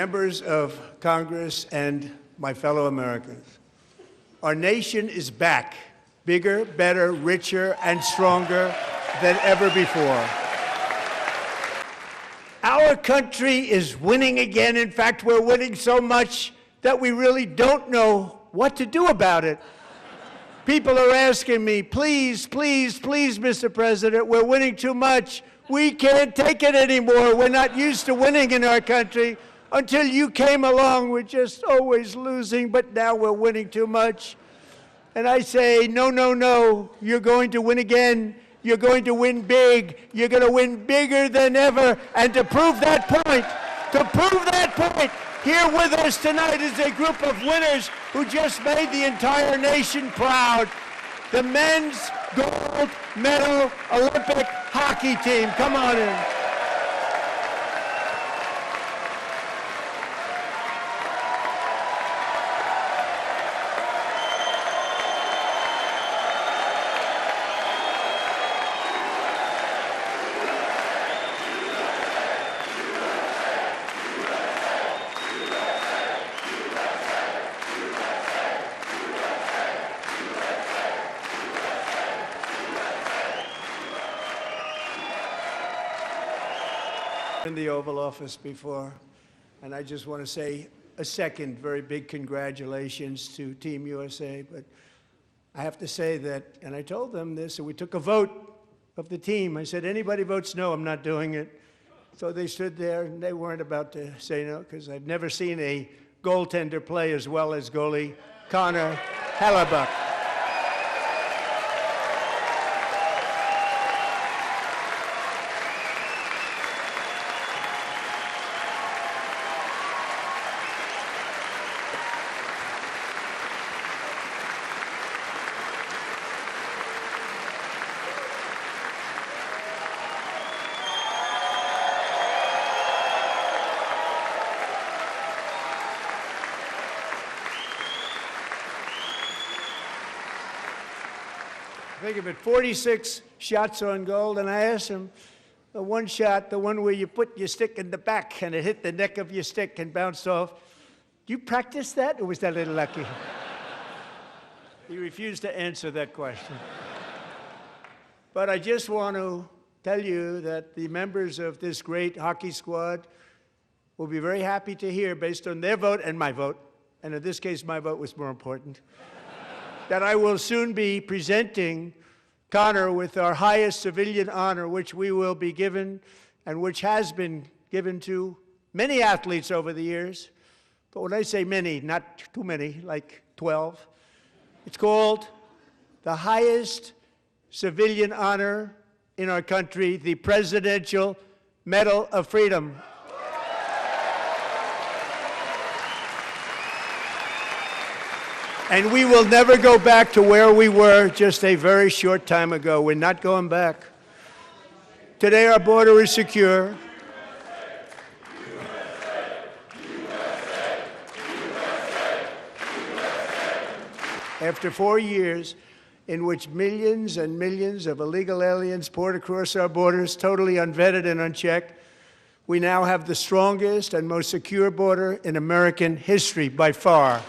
Members of Congress and my fellow Americans, our nation is back, bigger, better, richer, and stronger than ever before. Our country is winning again. In fact, we're winning so much that we really don't know what to do about it. People are asking me, please, please, please, Mr. President, we're winning too much. We can't take it anymore. We're not used to winning in our country. Until you came along, we're just always losing, but now we're winning too much. And I say, no, no, no, you're going to win again. You're going to win big. You're going to win bigger than ever. And to prove that point, here with us tonight is a group of winners who just made the entire nation proud. The men's gold medal Olympic hockey team. Come on in. In the Oval Office before, and I just want to say a second very big congratulations to Team USA. But I have to say that, and I told them this, and we took a vote of the team. I said, anybody votes no, I'm not doing it. So they stood there, and they weren't about to say no, because I've never seen a goaltender play as well as goalie Connor Hellebuck. Think of it, 46 shots on goal, and I asked him, the one shot, the one where you put your stick in the back and it hit the neck of your stick and bounced off, do you practice that, or was that a little lucky? He refused to answer that question. But I just want to tell you that the members of this great hockey squad will be very happy to hear, based on their vote and my vote, and in this case my vote was more important, that I will soon be presenting Connor with our highest civilian honor, which we will be given and which has been given to many athletes over the years. But when I say many, not too many, like 12, it's called the highest civilian honor in our country, the Presidential Medal of Freedom. And we will never go back to where we were just a very short time ago. We're not going back. Today our border is secure. After 4 years in which millions and millions of illegal aliens poured across our borders, totally unvetted and unchecked, we now have the strongest and most secure border in American history by far.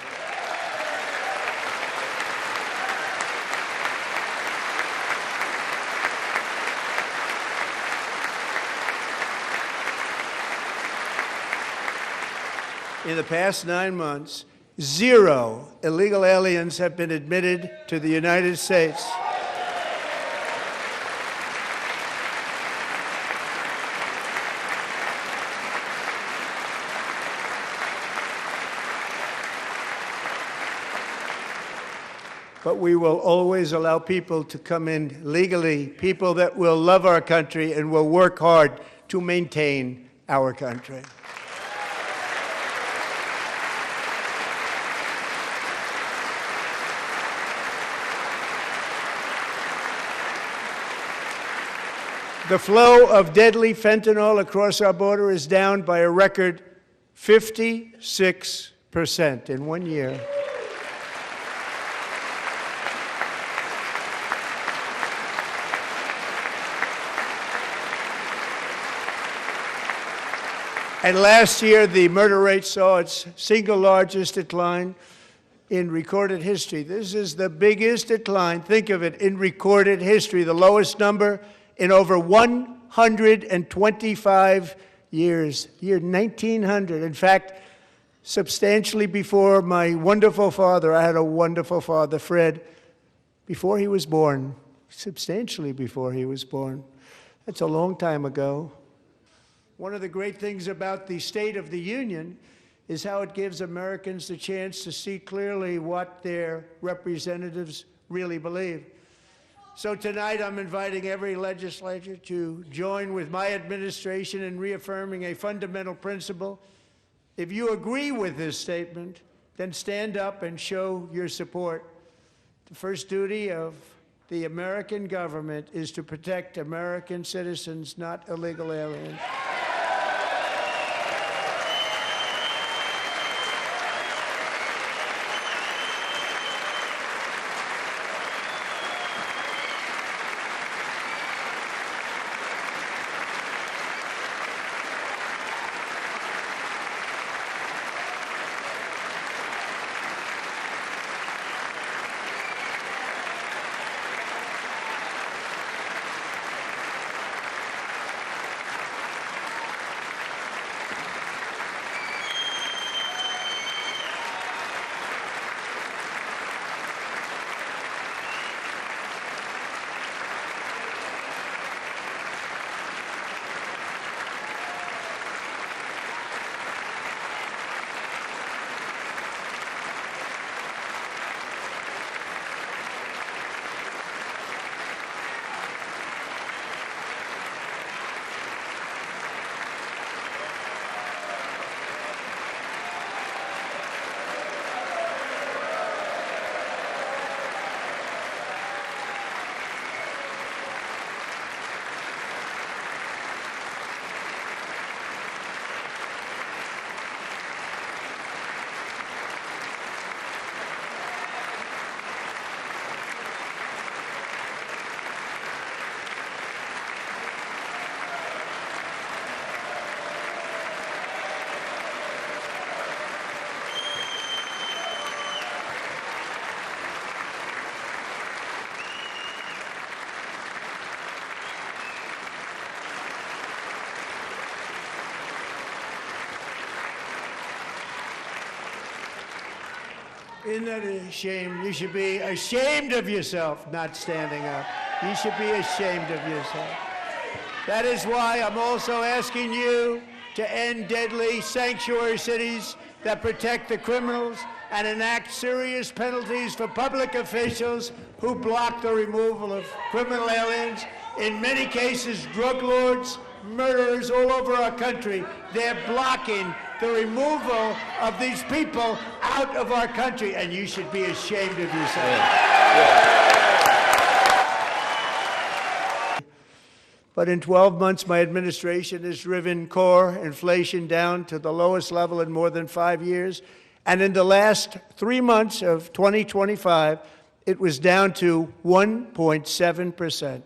In the past 9 months, 0 illegal aliens have been admitted to the United States. But we will always allow people to come in legally, people that will love our country and will work hard to maintain our country. The flow of deadly fentanyl across our border is down by a record 56% in 1 year. And last year, the murder rate saw its single largest decline in recorded history. This is the biggest decline, think of it, in recorded history, the lowest number in over 125 years, year 1900. In fact, substantially before my wonderful father, I had a wonderful father, Fred, before he was born, substantially before he was born. That's a long time ago. One of the great things about the State of the Union is how it gives Americans the chance to see clearly what their representatives really believe. So tonight I'm inviting every legislator to join with my administration in reaffirming a fundamental principle. If you agree with this statement, then stand up and show your support. The first duty of the American government is to protect American citizens, not illegal aliens. Isn't that a shame? You should be ashamed of yourself not standing up. You should be ashamed of yourself. That is why I'm also asking you to end deadly sanctuary cities that protect the criminals and enact serious penalties for public officials who block the removal of criminal aliens. In many cases, drug lords, murderers all over our country, they're blocking the removal of these people out of our country, and you should be ashamed of yourself. But in 12 months, my administration has driven core inflation down to the lowest level in more than 5 years. And in the last 3 months of 2025, it was down to 1.7%.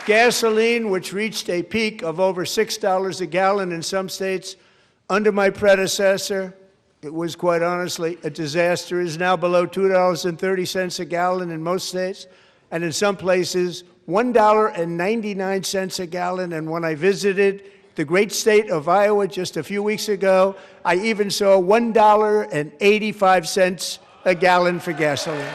Gasoline, which reached a peak of over $6 a gallon in some states under my predecessor, it was quite honestly a disaster, is now below $2.30 a gallon in most states, and in some places $1.99 a gallon. And when I visited the great state of Iowa just a few weeks ago, I even saw $1.85 a gallon for gasoline.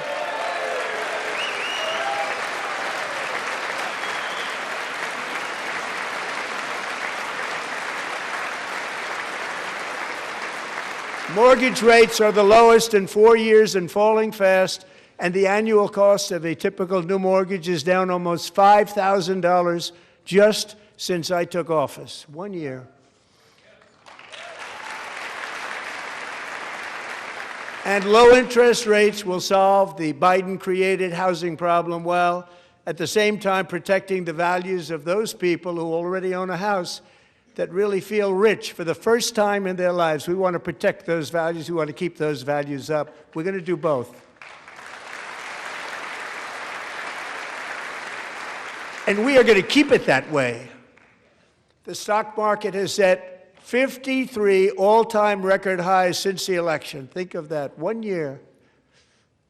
Mortgage rates are the lowest in 4 years and falling fast, and the annual cost of a typical new mortgage is down almost $5,000 just since I took office. 1 year. And low interest rates will solve the Biden-created housing problem well, at the same time protecting the values of those people who already own a house. that really feel rich for the first time in their lives. We want to protect those values. We want to keep those values up. We're going to do both. And we are going to keep it that way. The stock market has set 53 all-time record highs since the election. Think of that, 1 year.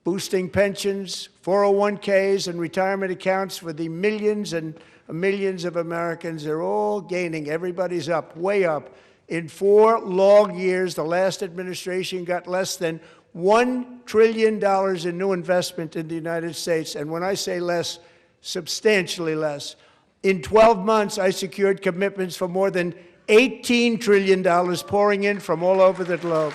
Boosting pensions, 401ks, and retirement accounts for the millions and millions of Americans. They're all gaining. Everybody's up, way up. In 4 long years, the last administration got less than $1 trillion in new investment in the United States. And when I say less, substantially less. In 12 months, I secured commitments for more than $18 trillion pouring in from all over the globe.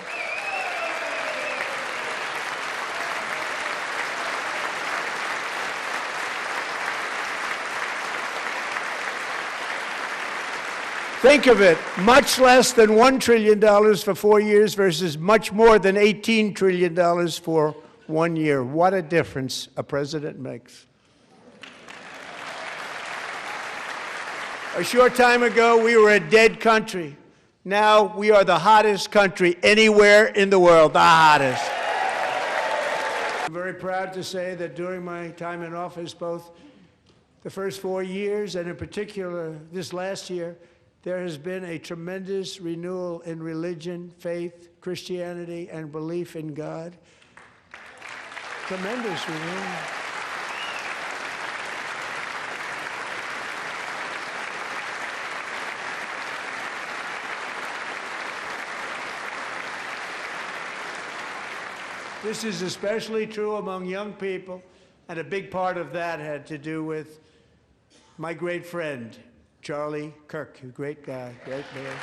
Think of it, much less than $1 trillion for 4 years versus much more than $18 trillion for 1 year. What a difference a president makes. A short time ago, we were a dead country. Now we are the hottest country anywhere in the world, the hottest. I'm very proud to say that during my time in office, both the first 4 years and in particular this last year, there has been a tremendous renewal in religion, faith, Christianity, and belief in God. Tremendous renewal. This is especially true among young people, and a big part of that had to do with my great friend, Charlie Kirk, a great guy, great man.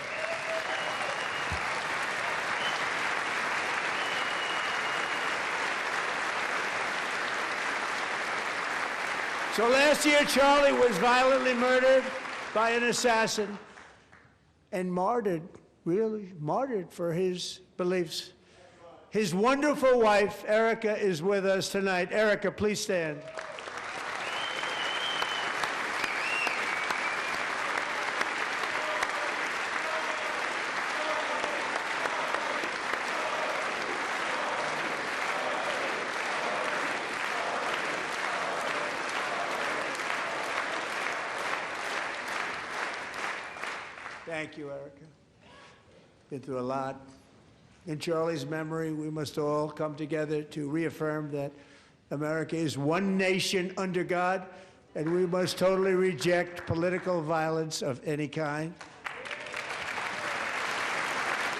So last year, Charlie was violently murdered by an assassin and martyred, really martyred for his beliefs. His wonderful wife, Erica, is with us tonight. Erica, please stand. Thank you, Erica. Been through a lot. In Charlie's memory, we must all come together to reaffirm that America is one nation under God, and we must totally reject political violence of any kind.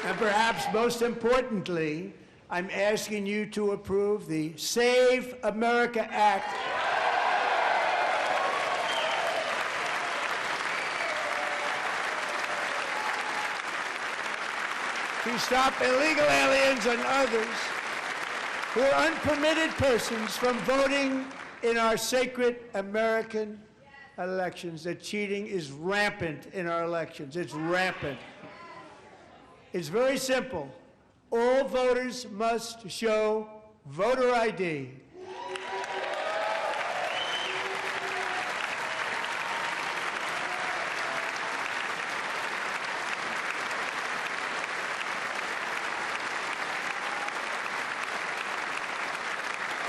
And perhaps most importantly, I'm asking you to approve the Save America Act. To stop illegal aliens and others who are unpermitted persons from voting in our sacred American elections. That cheating is rampant in our elections. It's rampant. It's very simple. All voters must show voter ID.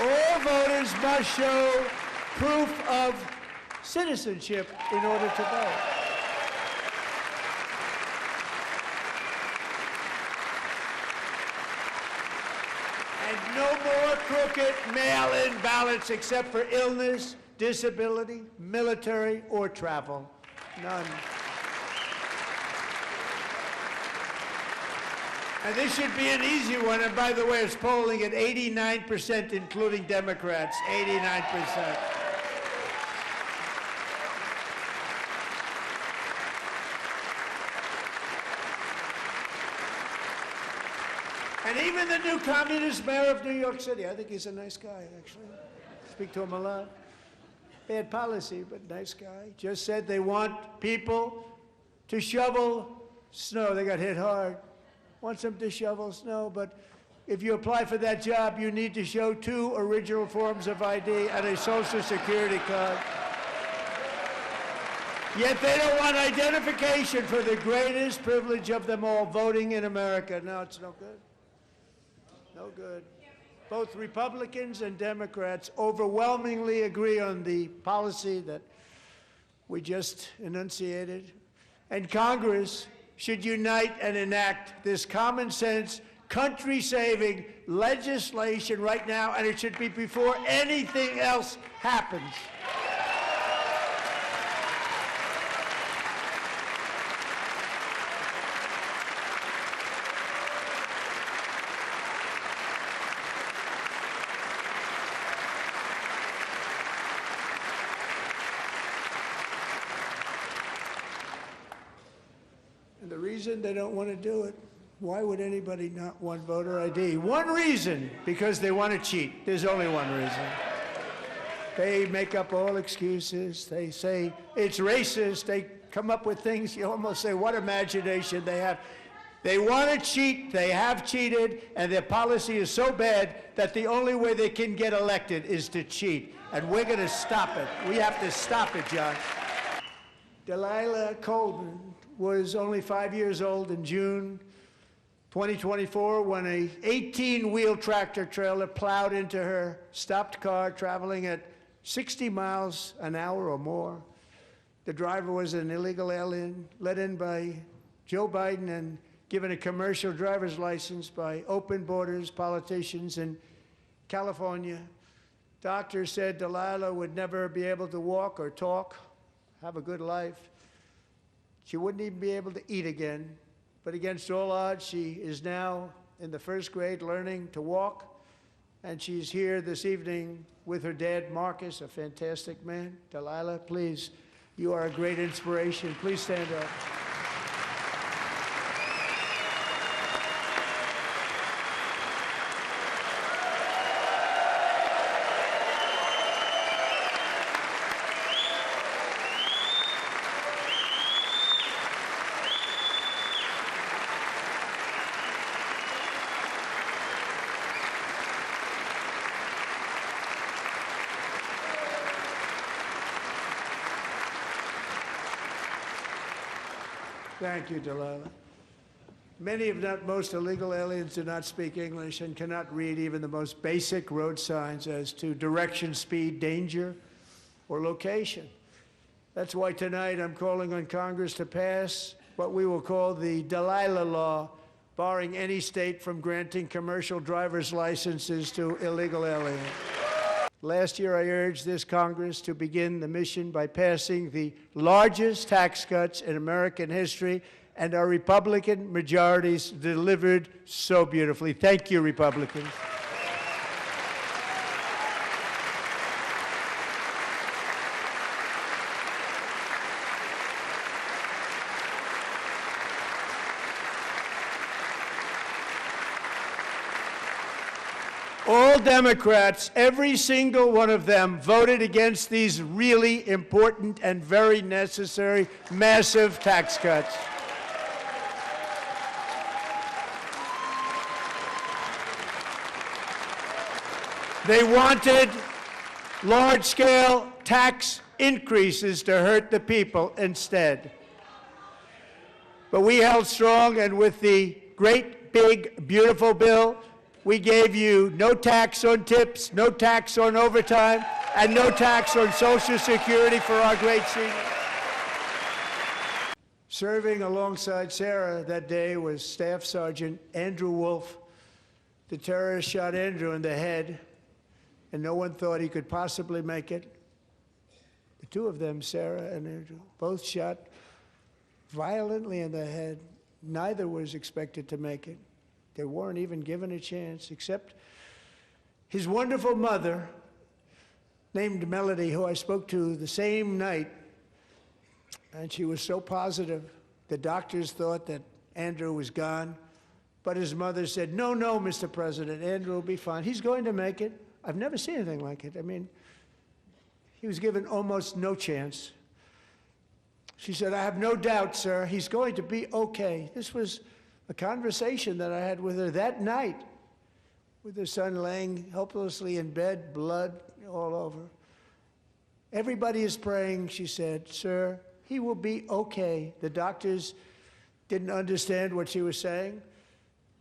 All voters must show proof of citizenship in order to vote. And no more crooked mail-in ballots except for illness, disability, military, or travel. None. And this should be an easy one. And by the way, it's polling at 89%, including Democrats, 89%. And even the new communist mayor of New York City, I think he's a nice guy, actually. Speak to him a lot. Bad policy, but nice guy. Just said they want people to shovel snow. They got hit hard. Wants them to shovel snow, but if you apply for that job, you need to show 2 original forms of ID and a Social Security card. Yet they don't want identification for the greatest privilege of them all, voting in America. No, it's no good. No good. Both Republicans and Democrats overwhelmingly agree on the policy that we just enunciated. And Congress should unite and enact this common sense, country-saving legislation right now, and it should be before anything else happens. And the reason they don't want to do it, why would anybody not want voter ID? One reason, because they want to cheat. There's only one reason. They make up all excuses. They say it's racist. They come up with things. You almost say, what imagination they have. They want to cheat. They have cheated. And their policy is so bad that the only way they can get elected is to cheat. And we're going to stop it. We have to stop it, John. Delilah Coleman was only 5 years old in June 2024 when a 18-wheel tractor trailer plowed into her stopped car traveling at 60 miles an hour or more. The driver was an illegal alien let in by Joe Biden and given a commercial driver's license by open borders politicians in California. Doctors said Delilah would never be able to walk or talk, have a good life. She wouldn't even be able to eat again. But against all odds, she is now in the first grade learning to walk. And she's here this evening with her dad, Marcus, a fantastic man. Delilah, please, you are a great inspiration. Please stand up. Thank you, Delilah. Many, if not most, illegal aliens do not speak English and cannot read even the most basic road signs as to direction, speed, danger, or location. That's why tonight I'm calling on Congress to pass what we will call the Delilah Law, barring any state from granting commercial driver's licenses to illegal aliens. Last year, I urged this Congress to begin the mission by passing the largest tax cuts in American history, and our Republican majorities delivered so beautifully. Thank you, Republicans. All Democrats, every single one of them, voted against these really important and very necessary massive tax cuts. They wanted large-scale tax increases to hurt the people instead. But we held strong, and with the great, big, beautiful bill, we gave you no tax on tips, no tax on overtime, and no tax on Social Security for our great seniors. Serving alongside Sarah that day was Staff Sergeant Andrew Wolf. The terrorist shot Andrew in the head, and no one thought he could possibly make it. The two of them, Sarah and Andrew, both shot violently in the head. Neither was expected to make it. They weren't even given a chance, except his wonderful mother, named Melody, who I spoke to the same night, and she was so positive. The doctors thought that Andrew was gone, but his mother said, no, no, Mr. President, Andrew will be fine. He's going to make it. I've never seen anything like it. I mean, he was given almost no chance. She said, I have no doubt, sir, he's going to be okay. This was a conversation that I had with her that night, with her son laying helplessly in bed, blood all over. Everybody is praying, she said, sir, He will be okay. The doctors didn't understand what she was saying.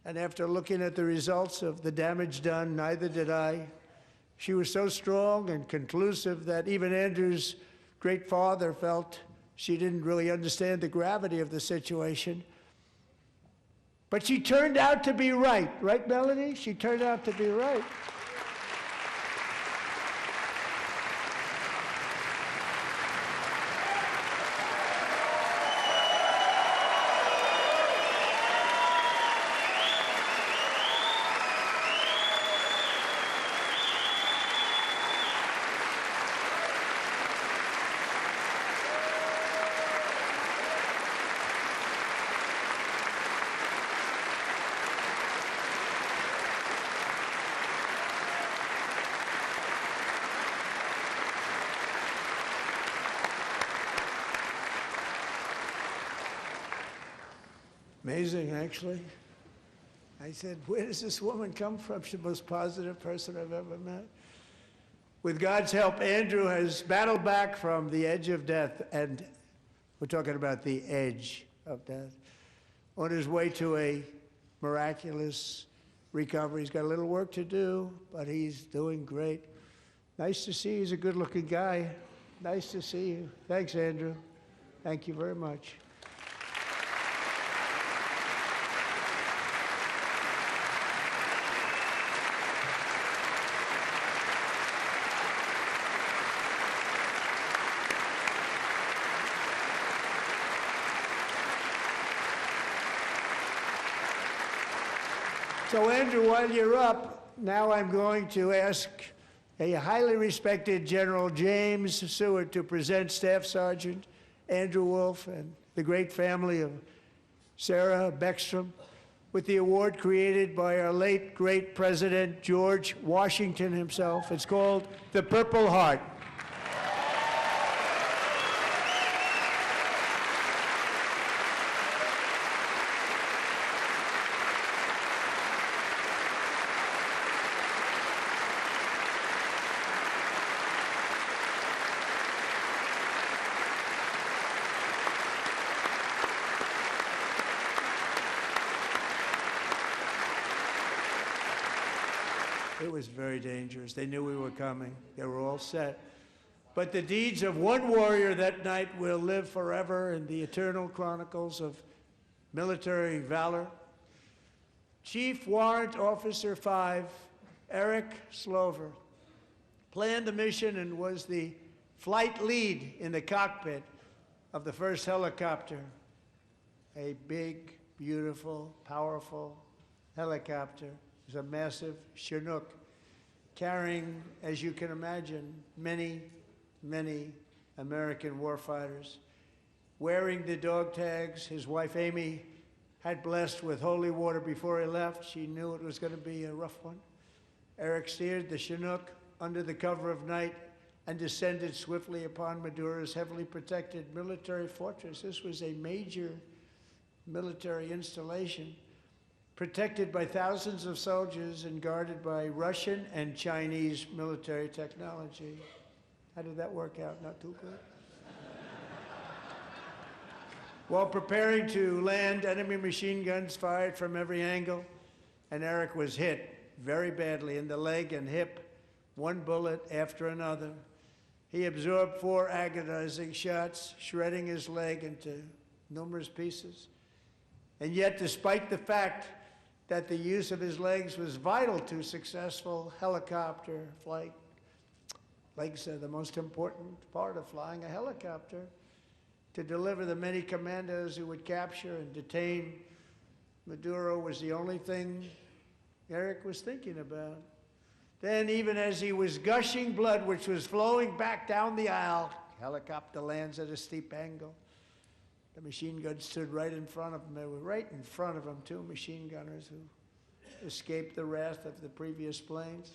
And after looking at the results of the damage done, neither did I. She was so strong and conclusive that even Andrew's great father felt she didn't really understand the gravity of the situation. But she turned out to be right. Right, Melanie? She turned out to be right. Amazing, actually. I said, where does this woman come from? She's the most positive person I've ever met. With God's help, Andrew has battled back from the edge of death, and we're talking about the edge of death, on his way to a miraculous recovery. He's got a little work to do, but he's doing great. Nice to see you. He's a good-looking guy. Nice to see you. Thanks, Andrew. Thank you very much. So, Andrew, while you're up, now I'm going to ask a highly respected General James Seward to present Staff Sergeant Andrew Wolf and the great family of Sarah Beckstrom with the award created by our late, great President George Washington himself. It's called the Purple Heart. It was very dangerous. They knew we were coming. They were all set. But the deeds of one warrior that night will live forever in the eternal chronicles of military valor. Chief Warrant Officer 5, Eric Slover, planned the mission and was the flight lead in the cockpit of the first helicopter, a big, beautiful, powerful helicopter. It was a massive Chinook carrying, as you can imagine, many, many American warfighters. Wearing the dog tags, his wife Amy had blessed with holy water before he left. She knew it was going to be a rough one. Eric steered the Chinook under the cover of night and descended swiftly upon Maduro's heavily protected military fortress. This was a major military installation, protected by thousands of soldiers and guarded by Russian and Chinese military technology. How did that work out? Not too good? While preparing to land, enemy machine guns fired from every angle, and Eric was hit very badly in the leg and hip, one bullet after another. He absorbed 4 agonizing shots, shredding his leg into numerous pieces. And yet, despite the fact that the use of his legs was vital to successful helicopter flight, legs are the most important part of flying a helicopter, to deliver the many commandos who would capture and detain Maduro was the only thing Eric was thinking about. Then, even as he was gushing blood, which was flowing back down the aisle, helicopter lands at a steep angle. The machine guns stood right in front of him. They were right in front of him, 2 machine gunners who escaped the wrath of the previous planes.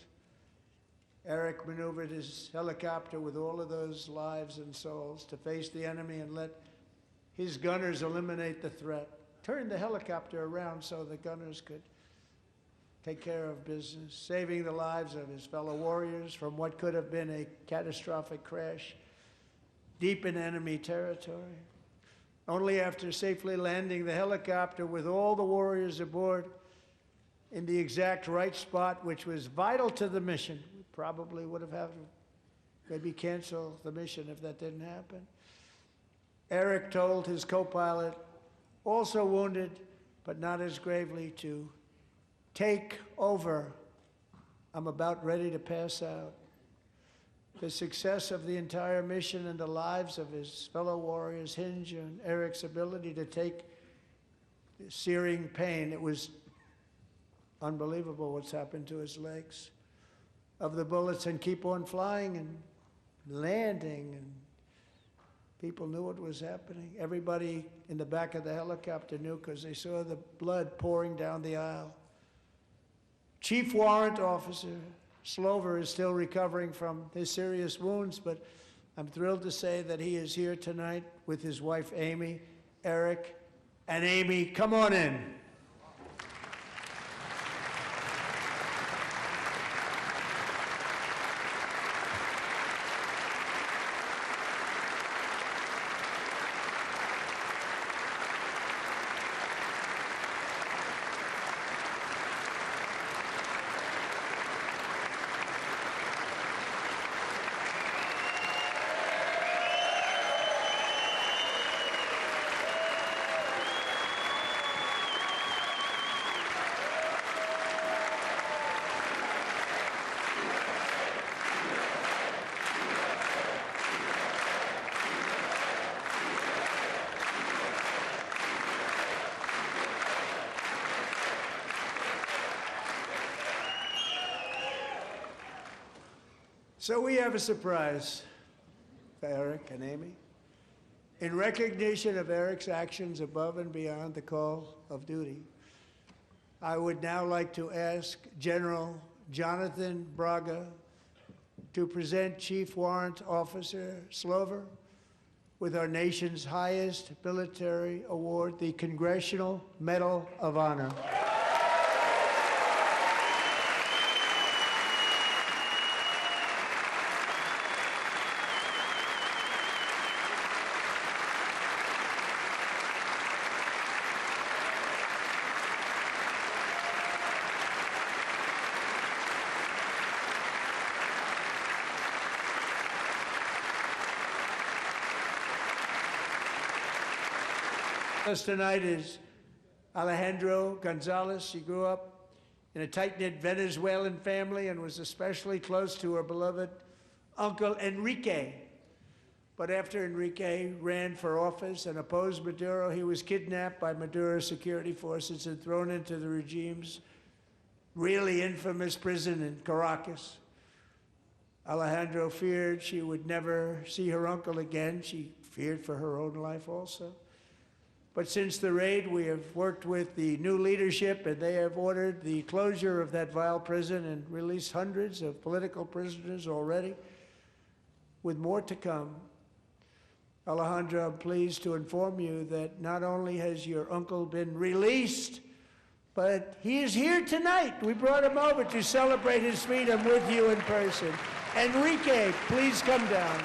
Eric maneuvered his helicopter with all of those lives and souls to face the enemy and let his gunners eliminate the threat. Turned the helicopter around so the gunners could take care of business, saving the lives of his fellow warriors from what could have been a catastrophic crash. deep in enemy territory. Only after safely landing the helicopter with all the warriors aboard in the exact right spot, which was vital to the mission, we probably would have had to maybe cancel the mission if that didn't happen. Eric told his co-pilot, also wounded, but not as gravely, to take over. I'm about ready to pass out. The success of the entire mission and the lives of his fellow warriors hinge on Eric's ability to take searing pain. It was unbelievable what's happened to his legs, of the bullets, and keep on flying and landing, and people knew what was happening. Everybody in the back of the helicopter knew because they saw the blood pouring down the aisle. Chief Warrant Officer Slover is still recovering from his serious wounds, but I'm thrilled to say that he is here tonight with his wife, Amy. Eric and Amy, come on in. So we have a surprise for Eric and Amy. In recognition of Eric's actions above and beyond the call of duty, I would now like to ask General Jonathan Braga to present Chief Warrant Officer Slover with our nation's highest military award, the Congressional Medal of Honor. Us tonight is Alejandro Gonzalez. She grew up in a tight-knit Venezuelan family and was especially close to her beloved uncle Enrique. But after Enrique ran for office and opposed Maduro, he was kidnapped by Maduro's security forces and thrown into the regime's really infamous prison in Caracas. Alejandro feared she would never see her uncle again. She feared for her own life also. But since the raid, we have worked with the new leadership, and they have ordered the closure of that vile prison and released hundreds of political prisoners already, with more to come. Alejandro, I'm pleased to inform you that not only has your uncle been released, but he is here tonight. We brought him over to celebrate his freedom with you in person. Enrique, please come down.